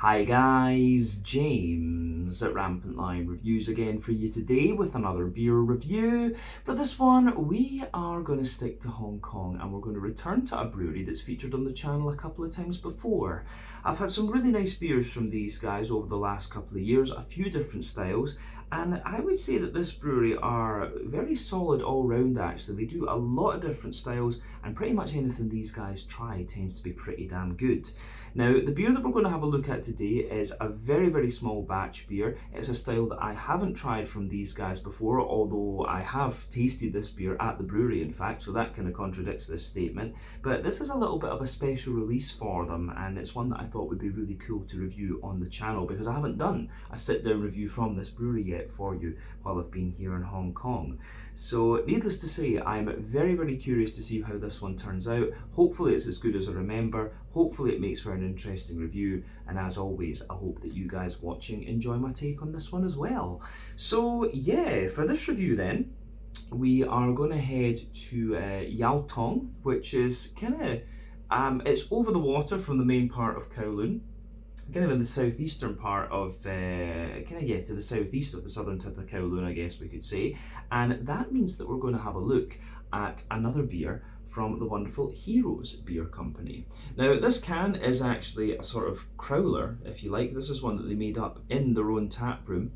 Hi guys, James at Rampant Lion Reviews again for you today with another beer review. For this one, we are going to stick to Hong Kong and we're going to return to a brewery that's featured on the channel a couple of times before. I've had some really nice beers from these guys over the last couple of years, a few different styles, and I would say that this brewery are very solid all round actually. They do a lot of different styles and pretty much anything these guys try tends to be pretty damn good. Now, the beer that we're going to have a look at today is a very small batch beer. It's a style that I haven't tried from these guys before, although I have tasted this beer at the brewery in fact, so that kind of contradicts this statement. But this is a little bit of a special release for them, and it's one that I thought would be really cool to review on the channel because I haven't done a sit-down review from this brewery yet for you while I've been here in Hong Kong. So needless to say, I'm very curious to see how this one turns out. Hopefully it's as good as I remember, hopefully it makes for an interesting review, and as always I hope that you guys watching enjoy my take on this one as well. So yeah, for this review then, we are going to head to Tong, which is it's over the water from the main part of Kowloon, kind of in the southeastern part of, to the southeast of the southern tip of Kowloon, I guess we could say. And that means that we're going to have a look at another beer from the wonderful Heroes Beer Company. Now, this can is actually a sort of crowler, if you like. This is one that they made up in their own tap room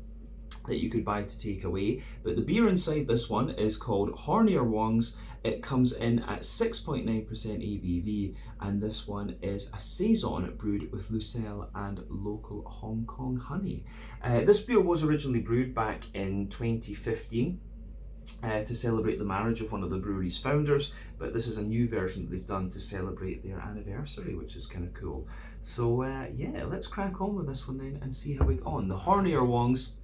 that you could buy to take away. But the beer inside this one is called Hornier Wongs. It comes in at 6.9% ABV, and this one is a Saison brewed with Lucelle and local Hong Kong honey. This beer was originally brewed back in 2015 to celebrate the marriage of one of the brewery's founders, but this is a new version that they've done to celebrate their anniversary, which is kind of cool. So yeah, let's crack on with this one then and see how we get on. The Hornier Wongs,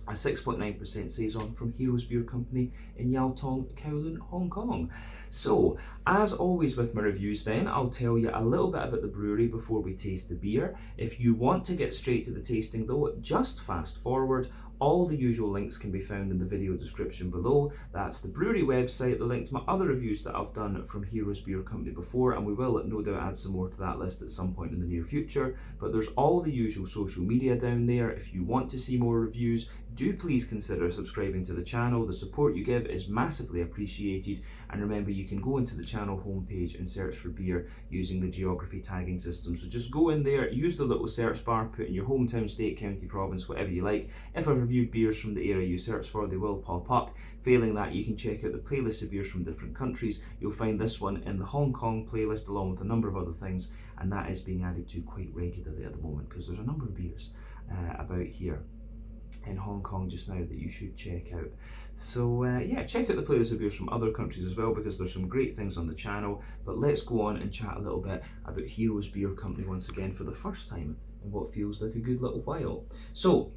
a 6.9% Saison from Heroes Beer Company in Tong, Kowloon, Hong Kong. So, as always with my reviews then, I'll tell you a little bit about the brewery before we taste the beer. If you want to get straight to the tasting though, just fast forward. All the usual links can be found in the video description below. That's the brewery website, the link to my other reviews that I've done from Heroes Beer Company before, and we will no doubt add some more to that list at some point in the near future. But there's all the usual social media down there. If you want to see more reviews, do please consider subscribing to the channel. The support you give is massively appreciated. And remember, you can go into the channel homepage and search for beer using the geography tagging system. So just go in there, use the little search bar, put in your hometown, state, county, province, whatever you like. If I've reviewed beers from the area you search for, they will pop up. Failing that, you can check out the playlist of beers from different countries. You'll find this one in the Hong Kong playlist along with a number of other things, and that is being added to quite regularly at the moment because there's a number of beers about here in Hong Kong just now that you should check out. So yeah, check out the playlist of beers from other countries as well because there's some great things on the channel. But let's go on and chat a little bit about Heroes Beer Company once again for the first time in what feels like a good little while. So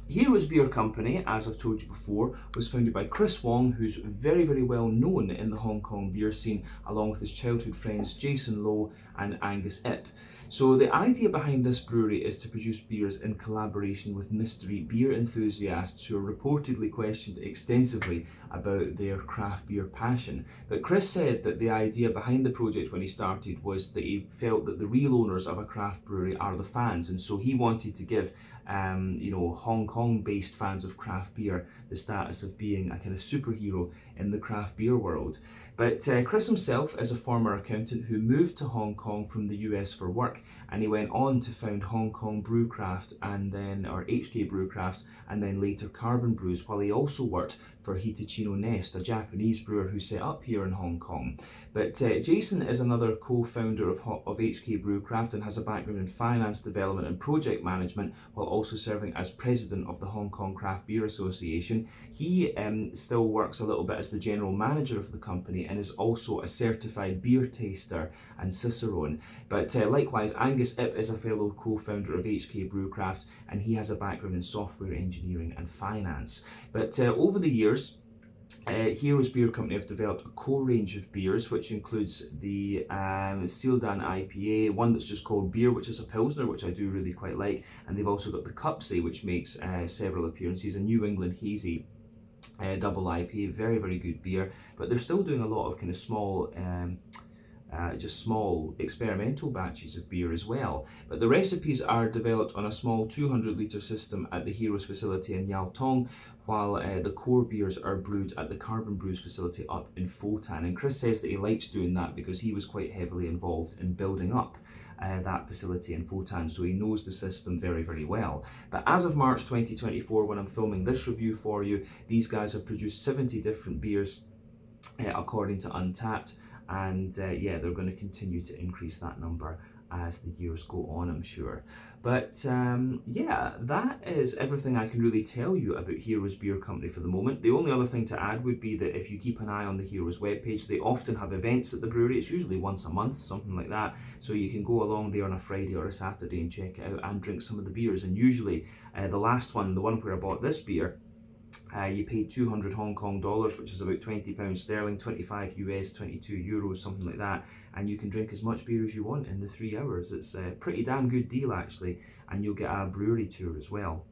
Heroes Beer Company, as I've told you before, was founded by Chris Wong, who's very well known in the Hong Kong beer scene, along with his childhood friends Jason Lowe and Angus Ip. So the idea behind this brewery is to produce beers in collaboration with mystery beer enthusiasts who are reportedly questioned extensively about their craft beer passion. But Chris said that the idea behind the project when he started was that he felt that the real owners of a craft brewery are the fans, and so he wanted to give Hong Kong-based fans of craft beer the status of being a kind of superhero in the craft beer world. But Chris himself is a former accountant who moved to Hong Kong from the US for work, and he went on to found Hong Kong Brewcraft or HK Brewcraft, and then later Carbon Brews, while he also worked for Hitachino Nest, a Japanese brewer who set up here in Hong Kong. But Jason is another co-founder of HK Brewcraft and has a background in finance, development and project management, while also serving as president of the Hong Kong Craft Beer Association. He still works a little bit as the general manager of the company and is also a certified beer taster and cicerone. But likewise, Angus Ip is a fellow co-founder of HK Brewcraft, and he has a background in software engineering and finance. But over the years, Heroes Beer Company have developed a core range of beers, which includes the Sealdan IPA, one that's just called Beer, which is a Pilsner, which I do really quite like, and they've also got the Cupsy, which makes several appearances, a New England Hazy double IPA, very good beer. But they're still doing a lot of kind of small just small experimental batches of beer as well. But the recipes are developed on a small 200-litre system at the Heroes facility in Tong, while the core beers are brewed at the Carbon Brews facility up in Fotan. And Chris says that he likes doing that because he was quite heavily involved in building up that facility in Fotan, so he knows the system very, very well. But as of March 2024, when I'm filming this review for you, these guys have produced 70 different beers according to Untappd, and yeah, they're going to continue to increase that number as the years go on, I'm sure. But yeah, that is everything I can really tell you about Heroes Beer Company for the moment. The only other thing to add would be that if you keep an eye on the Heroes webpage, they often have events at the brewery. It's usually once a month, something like that. So you can go along there on a Friday or a Saturday and check it out and drink some of the beers. And usually the last one, the one where I bought this beer, you paid 200 Hong Kong dollars, which is about £20 sterling, 25 US, 22 euros, something like that. And you can drink as much beer as you want in the 3 hours. It's a pretty damn good deal, actually. And you'll get a brewery tour as well,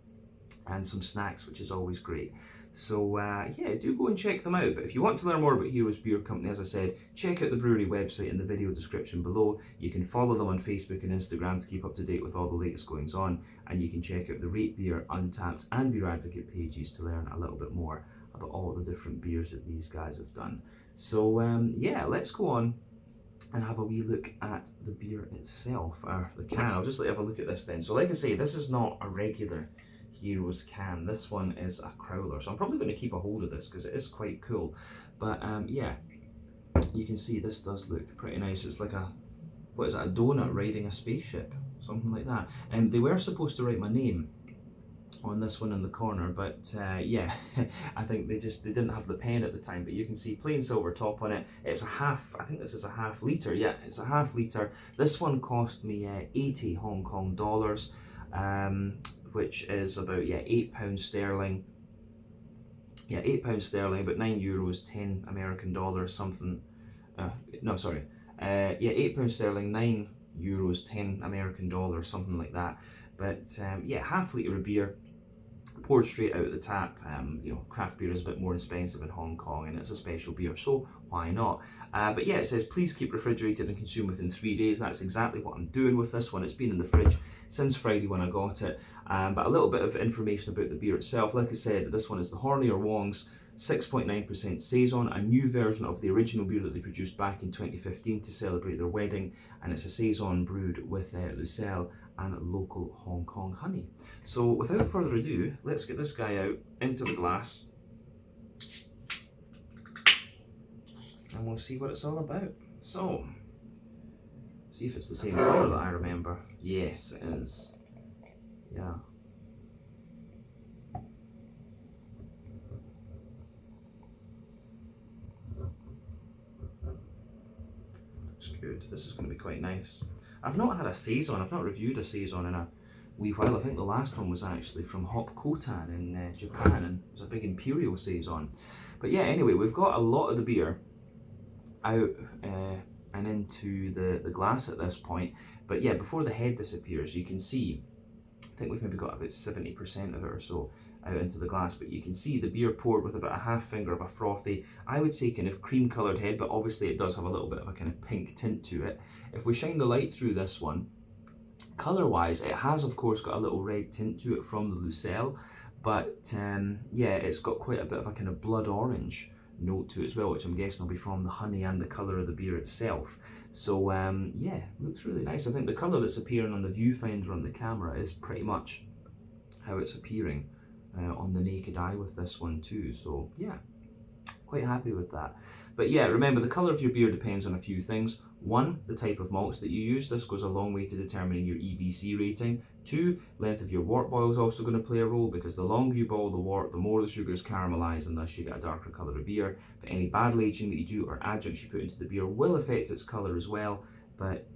and some snacks, which is always great. So yeah, do go and check them out. But if you want to learn more about Heroes Beer Company, as I said, check out the brewery website in the video description below. You can follow them on Facebook and Instagram to keep up to date with all the latest goings on. And you can check out the Rate Beer, Untappd and Beer Advocate pages to learn a little bit more about all the different beers that these guys have done. So yeah, let's go on and have a wee look at the beer itself, or the can. I'll just have a look at this then. So like I say, this is not a regular Heroes can. This one is a crowler, so I'm probably going to keep a hold of this because it is quite cool. But yeah, you can see this does look pretty nice. It's like a, what is it, a donut riding a spaceship, something like that. And they were supposed to write my name on this one in the corner, but yeah, I think they didn't have the pen at the time. But you can see plain silver top on it. It's a half, I think this is a half litre. Yeah, it's a half litre. This one cost me 80 Hong Kong dollars, which is about, yeah, £8 sterling. Yeah, £8 sterling, about €9, 10 American dollars, something. No, sorry. Yeah, £8 sterling, €9, 10 American dollars, something like that. But yeah, half litre of beer, poured straight out of the tap. You know, craft beer is a bit more expensive in Hong Kong, and it's a special beer, so why not? But yeah, it says please keep refrigerated and consume within 3 days. That's exactly what I'm doing with this one. It's been in the fridge since Friday when I got it. But a little bit of information about the beer itself. Like I said, this one is the Hornier Wongs 6.9% Saison, a new version of the original beer that they produced back in 2015 to celebrate their wedding, and it's a Saison brewed with Lucelle and local Hong Kong honey. So without further ado, let's get this guy out into the glass and we'll see what it's all about. So, see if it's the same colour that I remember. Yes, it is. Yeah. Looks good. This is going to be quite nice. I've not had a Saison. I've not reviewed a Saison in a wee while. I think the last one was actually from Hop Kotan in Japan, and it was a big Imperial Saison. But yeah, anyway, we've got a lot of the beer out and into the glass at this point. But yeah, before the head disappears, you can see, I think we've maybe got about 70% of it or so out into the glass, but you can see the beer poured with about a half finger of a frothy, I would say kind of cream coloured head, but obviously it does have a little bit of a kind of pink tint to it. If we shine the light through this one, colour wise, it has of course got a little red tint to it from the Lucelle, but yeah, it's got quite a bit of a kind of blood orange note to it as well, which I'm guessing will be from the honey and the colour of the beer itself. So yeah, looks really nice. I think the colour that's appearing on the viewfinder on the camera is pretty much how it's appearing on the naked eye with this one too. So yeah, quite happy with that. But yeah, remember the colour of your beer depends on a few things. 1, the type of malts that you use. This goes a long way to determining your EBC rating. 2, length of your wort boil is also going to play a role, because the longer you boil the wort, the more the sugars caramelise and thus you get a darker colour of beer. But any barrel aging that you do or adjuncts you put into the beer will affect its colour as well. But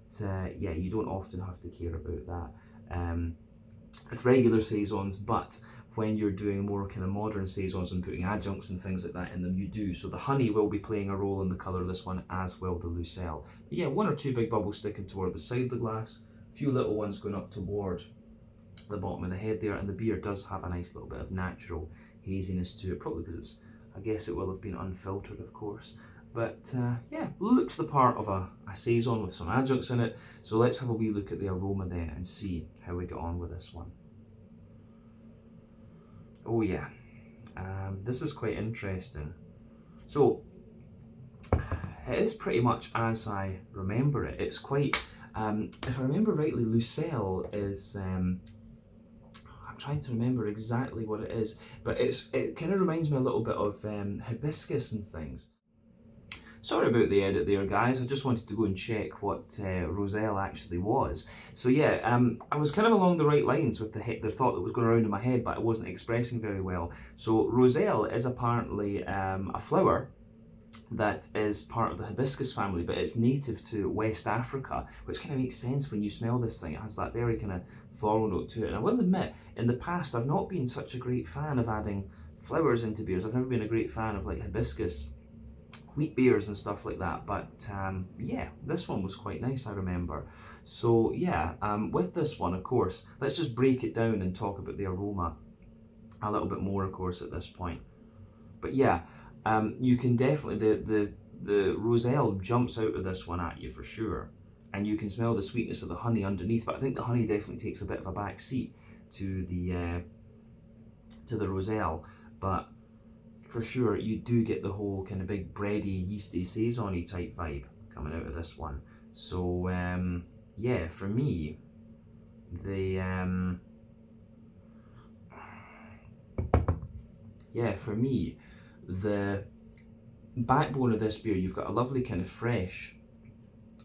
yeah, you don't often have to care about that with regular Saisons, but when you're doing more kind of modern Saisons and putting adjuncts and things like that in them, you do. So the honey will be playing a role in the colour of this one, as well the Lucelle. But yeah, 1 or 2 big bubbles sticking toward the side of the glass, a few little ones going up toward the bottom of the head there, and the beer does have a nice little bit of natural haziness to it, probably because it's, I guess it will have been unfiltered of course. But yeah, looks the part of a Saison with some adjuncts in it. So let's have a wee look at the aroma then and see how we get on with this one. Oh yeah, this is quite interesting. So it is pretty much as I remember it. It's quite, if I remember rightly, Lucelle is, I'm trying to remember exactly what it is, but it kind of reminds me a little bit of hibiscus and things. Sorry about the edit there, guys. I just wanted to go and check what Roselle actually was. So yeah, I was kind of along the right lines with the thought that was going around in my head, but I wasn't expressing very well. So Roselle is apparently a flower that is part of the hibiscus family, but it's native to West Africa, which kind of makes sense when you smell this thing. It has that very kind of floral note to it. And I will admit, in the past, I've not been such a great fan of adding flowers into beers. I've never been a great fan of like hibiscus wheat beers and stuff like that, but yeah, this one was quite nice, I remember. So yeah, with this one, of course, let's just break it down and talk about the aroma a little bit more, of course, at this point. But yeah, you can definitely, the Roselle jumps out of this one at you for sure, and you can smell the sweetness of the honey underneath, but I think the honey definitely takes a bit of a back seat to the Roselle, but for sure, you do get the whole kind of big bready, yeasty, saison-y type vibe coming out of this one. So yeah, for me, the the backbone of this beer, you've got a lovely kind of fresh,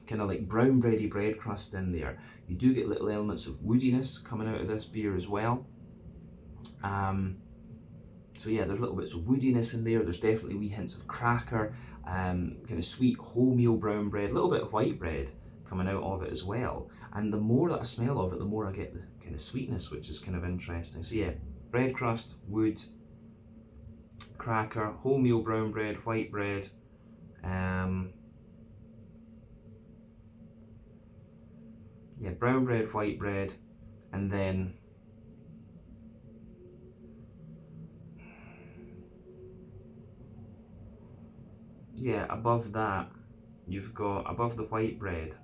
kind of like brown bready bread crust in there. You do get little elements of woodiness coming out of this beer as well. So yeah, there's little bits of woodiness in there. There's definitely wee hints of cracker, kind of sweet wholemeal brown bread, a little bit of white bread coming out of it as well. And the more that I smell of it, the more I get the kind of sweetness, which is kind of interesting. So yeah, bread crust, wood, cracker, wholemeal brown bread, white bread. Yeah, brown bread, white bread, and then yeah, above that, you've got, above the white bread,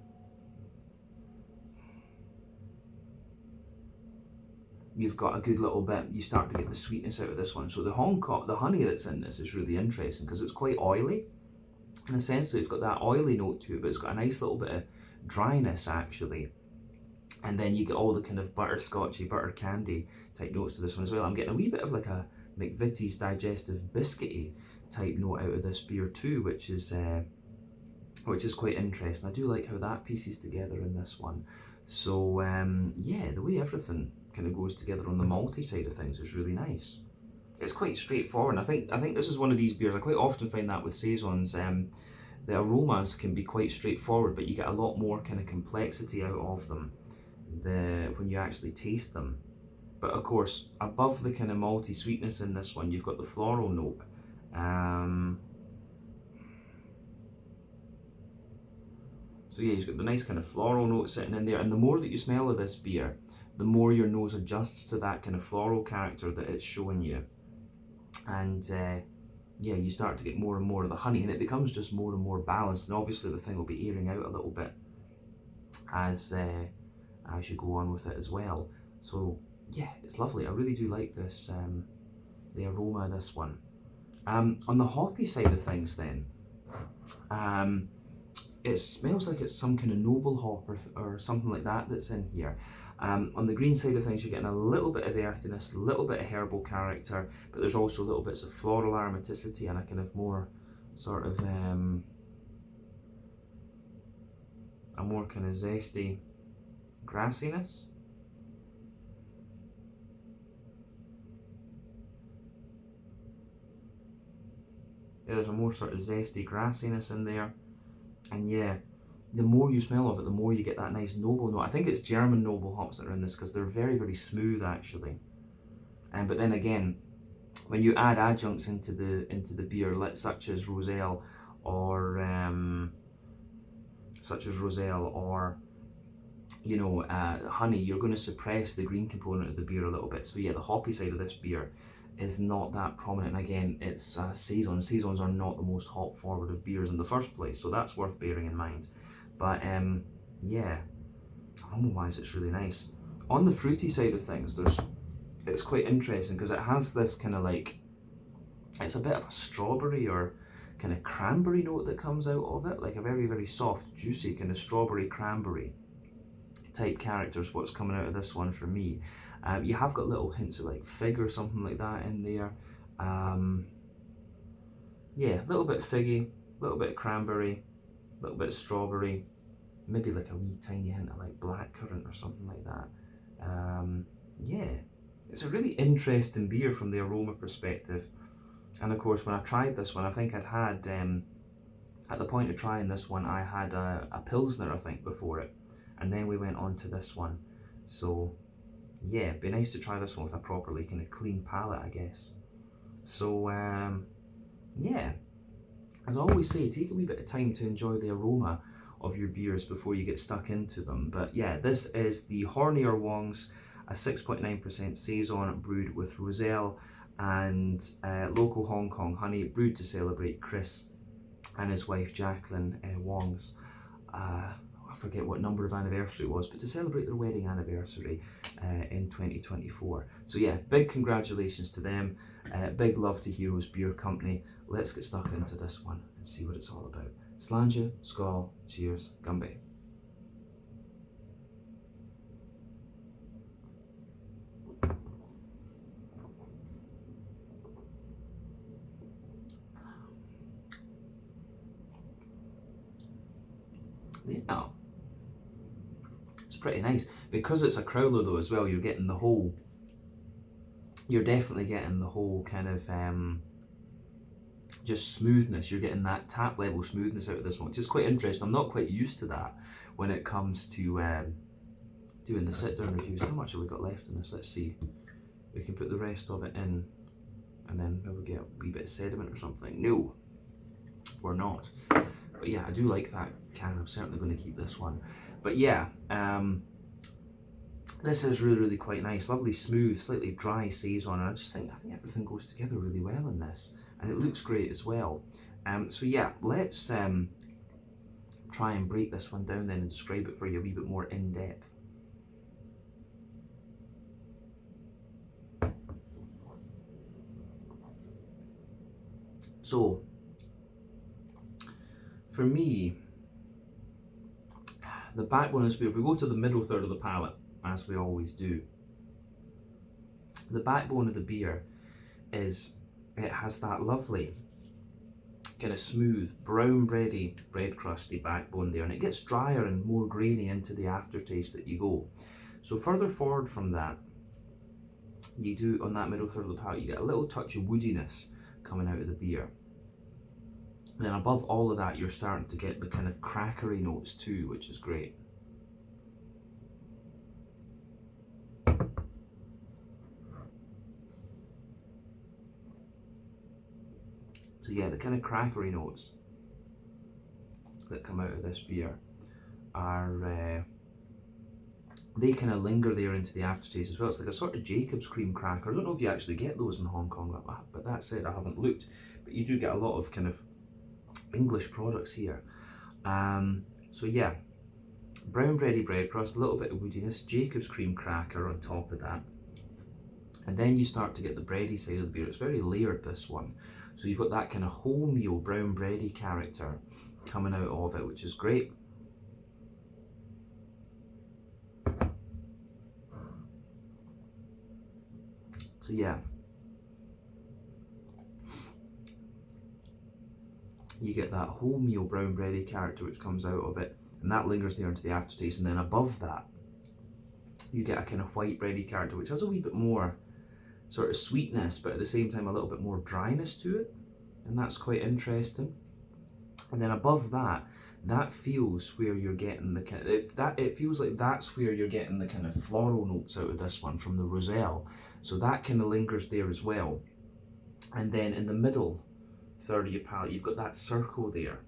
you've got a good little bit, you start to get the sweetness out of this one. So the honey that's in this is really interesting because it's quite oily. In a sense that it's got that oily note to it, but it's got a nice little bit of dryness actually. And then you get all the kind of butterscotchy, butter candy type notes to this one as well. I'm getting a wee bit of like a McVitie's digestive biscuity type note out of this beer too, which is quite interesting. I do like how that pieces together in this one. So yeah, the way everything kind of goes together on the malty side of things is really nice. It's quite straightforward. I think this is one of these beers, I quite often find that with Saisons, the aromas can be quite straightforward, but you get a lot more kind of complexity out of them when you actually taste them. But of course, above the kind of malty sweetness in this one, you've got the floral note. So yeah, you've got the nice kind of floral note sitting in there, and the more that you smell of this beer, the more your nose adjusts to that kind of floral character that it's showing you. And yeah, you start to get more and more of the honey, and it becomes just more and more balanced, and obviously the thing will be airing out a little bit as you go on with it as well. So yeah, it's lovely. I really do like this, the aroma of this one. On the hoppy side of things then, it smells like it's some kind of noble hop or something like that that's in here. On the green side of things, you're getting a little bit of earthiness, a little bit of herbal character, but there's also little bits of floral aromaticity and a kind of more sort of a more kind of zesty grassiness. Yeah, there's a more sort of zesty grassiness in there, and yeah, the more you smell of it, the more you get that nice noble note. I think it's German noble hops that are in this because they're very, very smooth actually. But then again, when you add adjuncts into the beer, such as Roselle or you know, honey, you're going to suppress the green component of the beer a little bit. So yeah, the hoppy side of this beer is not that prominent. And again, it's Saison. Saisons are not the most hop forward of beers in the first place, so that's worth bearing in mind. But yeah, aroma-wise, it's really nice. On the fruity side of things, it's quite interesting because it has this kind of like, it's a bit of a strawberry or kind of cranberry note that comes out of it, like a very, very soft, juicy kind of strawberry cranberry type character is what's coming out of this one for me. You have got little hints of like fig or something like that in there. Yeah, a little bit figgy, a little bit of cranberry, a little bit of strawberry, maybe like a wee tiny hint of like blackcurrant or something like that. Yeah, it's a really interesting beer from the aroma perspective. And of course, when I tried this one, I think I'd had, at the point of trying this one, I had a Pilsner, I think, before it. And then we went on to this one. So yeah, it'd be nice to try this one with a properly kind of clean palate, I guess. So yeah, as I always say, take a wee bit of time to enjoy the aroma of your beers before you get stuck into them. But yeah, this is the Hornier Wongs, a 6.9% Saison brewed with Roselle and local Hong Kong honey, brewed to celebrate Chris and his wife Jacqueline Wongs. I forget what number of anniversary it was, but to celebrate their wedding anniversary in 2024. So yeah, big congratulations to them. Big love to Heroes Beer Company. Let's get stuck into this one and see what it's all about. Slàinte, skål, cheers, Gumby. Yeah, it's pretty nice. Because it's a crowler though as well, you're getting the whole, you're definitely getting the whole kind of just smoothness. You're getting that tap level smoothness out of this one, which is quite interesting. I'm not quite used to that when it comes to doing the sit down reviews. How much have we got left in this? Let's see. We can put the rest of it in and then maybe get a wee bit of sediment or something. No, we're not. But yeah, I do like that can. I'm certainly going to keep this one. But yeah, this is really, really quite nice. Lovely, smooth, slightly dry Saison, and I think everything goes together really well in this, and it looks great as well. So yeah, let's try and break this one down then and describe it for you a wee bit more in depth. So for me, the backbone is, if we go to the middle third of the palate, as we always do, the backbone of the beer is, it has that lovely kind of smooth brown bread crusty backbone there, and it gets drier and more grainy into the aftertaste that you go. So further forward from that, you do, on that middle third of the palate, you get a little touch of woodiness coming out of the beer. And then above all of that, you're starting to get the kind of crackery notes too, which is great. So yeah, the kind of crackery notes that come out of this beer are, they kind of linger there into the aftertaste as well. It's like a sort of Jacob's cream cracker. I don't know if you actually get those in Hong Kong, but that said, I haven't looked. But you do get a lot of kind of English products here. So yeah, brown bready bread crust, a little bit of woodiness, Jacob's cream cracker on top of that. And then you start to get the bready side of the beer. It's very layered, this one. So you've got that kind of wholemeal brown bready character coming out of it, which is great. So yeah, you get that wholemeal brown bready character which comes out of it, and that lingers there into the aftertaste. And then above that, you get a kind of white bready character which has a wee bit more sort of sweetness, but at the same time a little bit more dryness to it, and that's quite interesting. And then above that, that feels where you're getting the kind of, it feels like that's where you're getting the kind of floral notes out of this one from the Roselle. So that kind of lingers there as well. And then in the middle third of your palate, you've got that circle there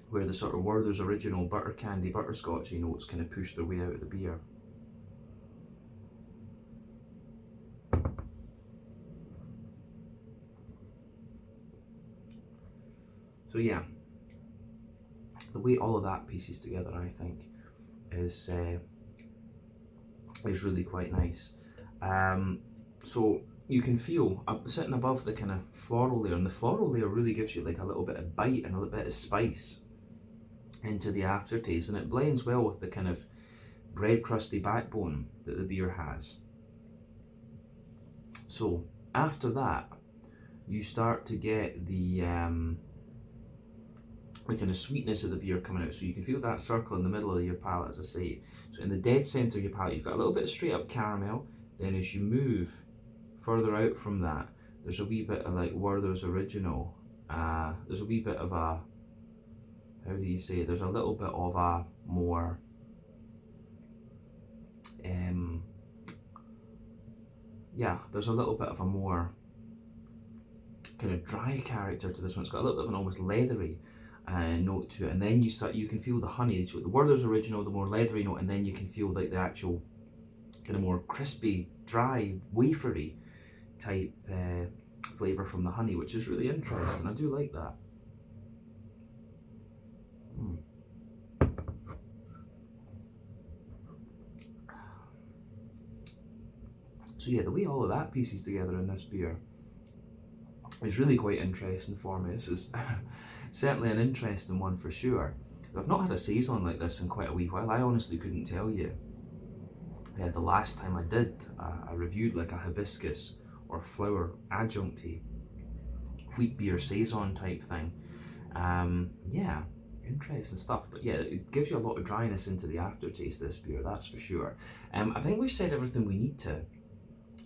where the sort of Werther's original butter candy, butterscotchy notes kind of push their way out of the beer. So yeah, the way all of that pieces together, I think, is really quite nice. So you can feel sitting above the kind of floral layer, and the floral layer really gives you like a little bit of bite and a little bit of spice into the aftertaste, and it blends well with the kind of bread crusty backbone that the beer has. So after that, you start to get the kind of sweetness of the beer coming out. So you can feel that circle in the middle of your palate, as I say. So in the dead centre of your palate, you've got a little bit of straight up caramel. Then as you move further out from that, there's a wee bit of like Werther's Original. There's a wee bit of a, how do you say it? There's a little bit of a more there's a little bit of a more kind of dry character to this one. It's got a little bit of an almost leathery note to it, and then you can feel the honey. The Werther's Original, the more leathery note, and then you can feel like the actual kind of more crispy, dry, wafery type flavour from the honey, which is really interesting. I do like that. So yeah, the way all of that pieces together in this beer is really quite interesting for me. This is certainly an interesting one for sure. I've not had a Saison like this in quite a wee while. I honestly couldn't tell you. The last time I did, I reviewed like a hibiscus or flower adjuncty wheat beer Saison type thing. Yeah, interesting stuff. But yeah, it gives you a lot of dryness into the aftertaste, this beer, that's for sure. I think we've said everything we need to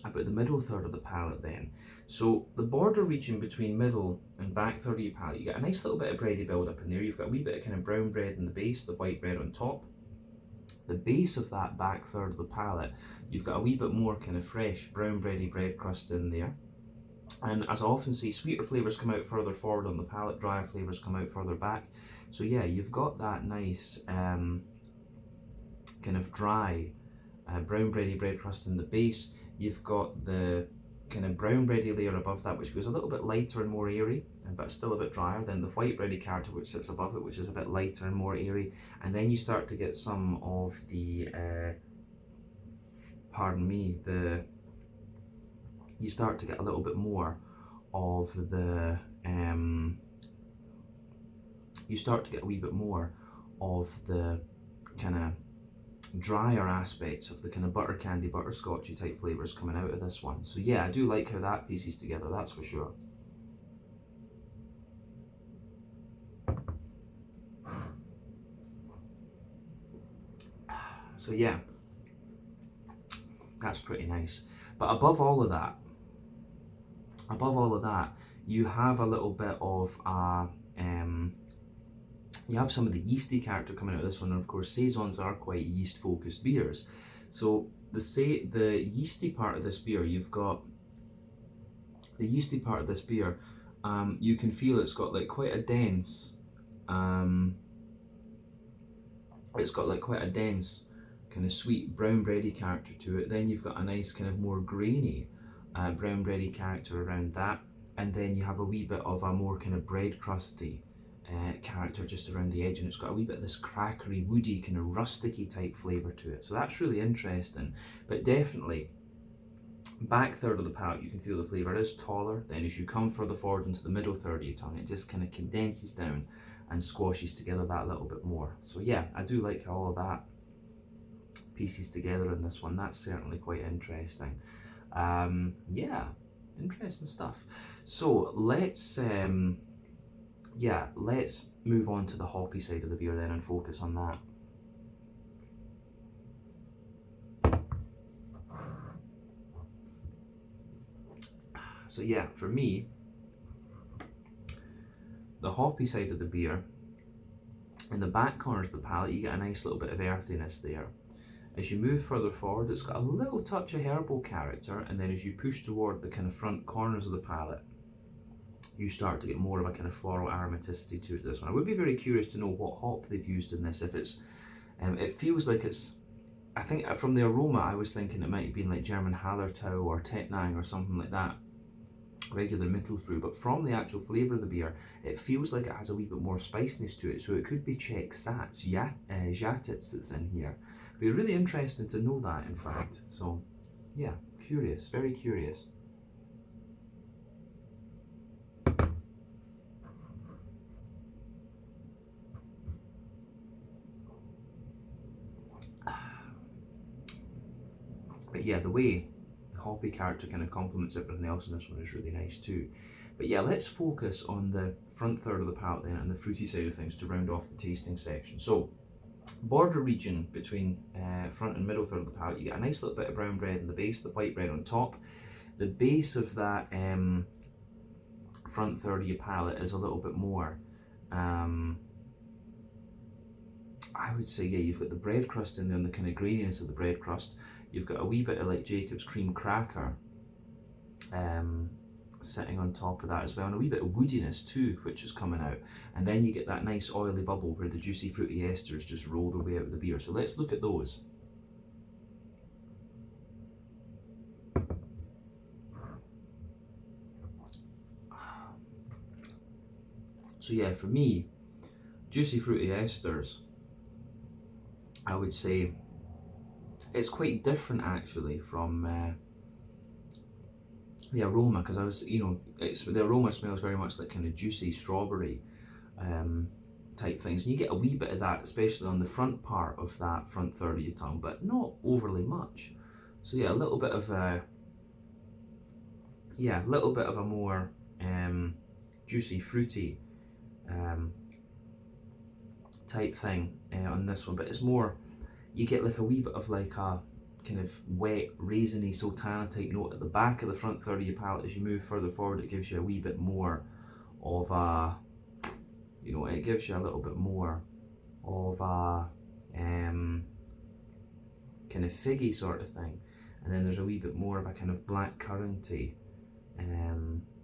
about the middle third of the palate then. So the border region between middle and back third of your palate, you get a nice little bit of bready build up in there. You've got a wee bit of kind of brown bread in the base, the white bread on top. The base of that back third of the palate, you've got a wee bit more kind of fresh brown bready bread crust in there. And as I often see, sweeter flavours come out further forward on the palate, drier flavours come out further back. So yeah, you've got that nice kind of dry brown bready bread crust in the base. You've got the kind of brown bready layer above that, which feels a little bit lighter and more airy, but still a bit drier. Then the white bready character, which sits above it, which is a bit lighter and more airy. And then you start to get some of the, you start to get a little bit more of the, you start to get a wee bit more of the kind of drier aspects of the kind of butter candy, butterscotchy type flavours coming out of this one. So yeah, I do like how that pieces together, that's for sure. So yeah, that's pretty nice. But above all of that, you have a little bit of a, you have some of the yeasty character coming out of this one, and of course Saisons are quite yeast focused beers. So the yeasty part of this beer, you've got the yeasty part of this beer, you can feel it's got like quite a dense, kind of sweet brown bready character to it. Then you've got a nice kind of more grainy brown bready character around that, and then you have a wee bit of a more kind of bread crusty character just around the edge, and it's got a wee bit of this crackery, woody, kind of rusticy type flavour to it. So that's really interesting. But definitely, back third of the palate, you can feel the flavour is taller. Then as you come further forward into the middle third of your tongue, it just kind of condenses down and squashes together that little bit more. So yeah, I do like how all of that pieces together in this one. That's certainly quite interesting. Yeah, interesting stuff. So let's let's move on to the hoppy side of the beer then and focus on that. So yeah, for me, the hoppy side of the beer, in the back corners of the palate, you get a nice little bit of earthiness there. As you move further forward, it's got a little touch of herbal character, and then as you push toward the kind of front corners of the palate, you start to get more of a kind of floral aromaticity to this one. I would be very curious to know what hop they've used in this. If it's, it feels like it's, I think from the aroma, I was thinking it might have been like German Hallertau or Tettnang or something like that. regular Mittelfrüh, but from the actual flavour of the beer, it feels like it has a wee bit more spiciness to it. So it could be Czech Sats, Jatets that's in here. It'd be really interesting to know that, in fact. So, yeah, curious, very curious. But yeah, the way the hoppy character kind of complements everything else in this one is really nice too. But yeah, let's focus on the front third of the palate then and the fruity side of things to round off the tasting section. So, border region between front and middle third of the palate, you get a nice little bit of brown bread in the base, the white bread on top. The base of that front third of your palate is a little bit more, I would say, yeah, you've got the bread crust in there and the kind of graininess of the bread crust. You've got a wee bit of like Jacob's cream cracker sitting on top of that as well, and a wee bit of woodiness too, which is coming out. And then you get that nice oily bubble where the juicy fruity esters just roll their way out of the beer. So let's look at those. So yeah, for me, juicy fruity esters, I would say it's quite different actually from the aroma, because I was, the aroma smells very much like kind of juicy strawberry type things, and you get a wee bit of that, especially on the front part of that front third of your tongue, but not overly much. So yeah, a little bit of a more juicy, fruity type thing on this one, but it's more, you get like a wee bit of like a kind of wet, raisiny, sultana type note at the back of the front third of your palate. As you move further forward, it gives you a wee bit more of a, it gives you a little bit more of a kind of figgy sort of thing. And then there's a wee bit more of a kind of black curranty.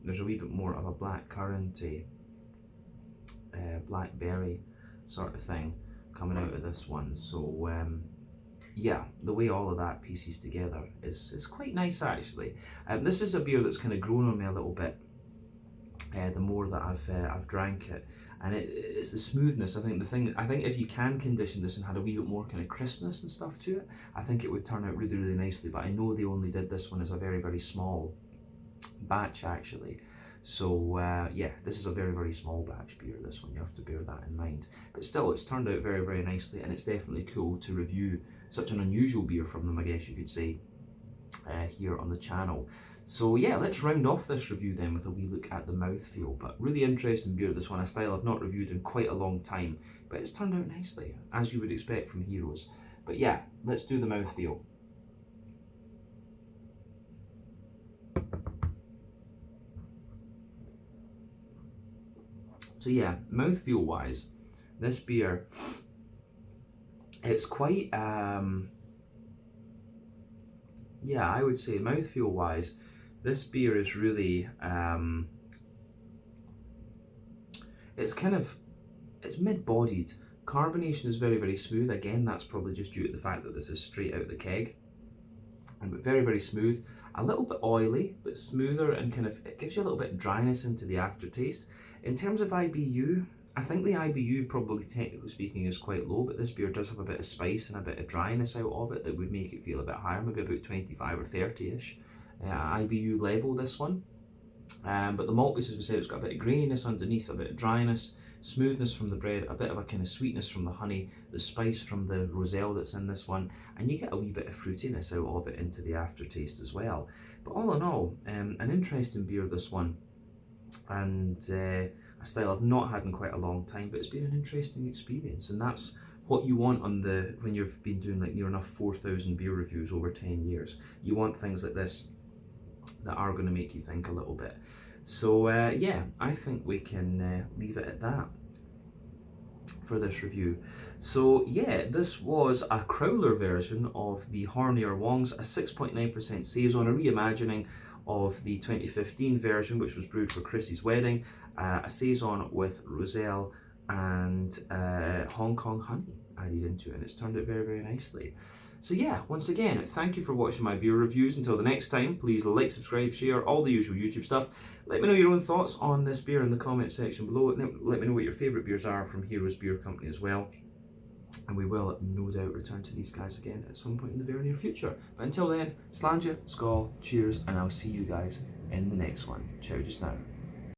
There's a wee bit more of a black curranty, blackberry sort of thing coming out of this one. So yeah, the way all of that pieces together is quite nice actually. This is a beer that's kind of grown on me a little bit the more that I've drank it, and it's the smoothness. I think if you can condition this and had a wee bit more kind of crispness and stuff to it, I think it would turn out really, really nicely. But I know they only did this one as a very, very small batch actually. So yeah, this is a very, very small batch beer, this one, you have to bear that in mind. But still, it's turned out very, very nicely, and it's definitely cool to review such an unusual beer from them, I guess you could say, here on the channel. So yeah, let's round off this review then with a wee look at the mouthfeel. But really interesting beer, this one, a style I've not reviewed in quite a long time, but it's turned out nicely, as you would expect from Heroes. But yeah, let's do the mouthfeel. So yeah, mouthfeel wise, this beer, it's quite, yeah, I would say mouthfeel wise, this beer is really, it's mid-bodied. Carbonation is very, very smooth. Again, that's probably just due to the fact that this is straight out the keg. But very, very smooth. A little bit oily, but smoother, and kind of, it gives you a little bit of dryness into the aftertaste. In terms of IBU, I think the IBU, probably technically speaking, is quite low, but this beer does have a bit of spice and a bit of dryness out of it that would make it feel a bit higher, maybe about 25 or 30-ish IBU level, this one. But the malt base, as we said, it's got a bit of graininess underneath, a bit of dryness, smoothness from the bread, a bit of a kind of sweetness from the honey, the spice from the roselle that's in this one, and you get a wee bit of fruitiness out of it into the aftertaste as well. But all in all, an interesting beer, this one, and a style I've not had in quite a long time, but it's been an interesting experience, and that's what you want when you've been doing like near enough 4,000 beer reviews over 10 years. You want things like this that are going to make you think a little bit. So yeah, I think we can leave it at that for this review. So yeah, this was a crowler version of the Hornier Wongs, a 6.9% Saison, a reimagining of the 2015 version, which was brewed for Chrissy's wedding, a Saison with roselle and Hong Kong honey added into it, and it's turned out very, very nicely. So yeah, once again, thank you for watching my beer reviews. Until the next time, please like, subscribe, share, all the usual YouTube stuff. Let me know your own thoughts on this beer in the comment section below. Let me know what your favourite beers are from Heroes Beer Company as well. And we will no doubt return to these guys again at some point in the very near future. But until then, Slàinte, Skål, cheers, and I'll see you guys in the next one. Ciao just now.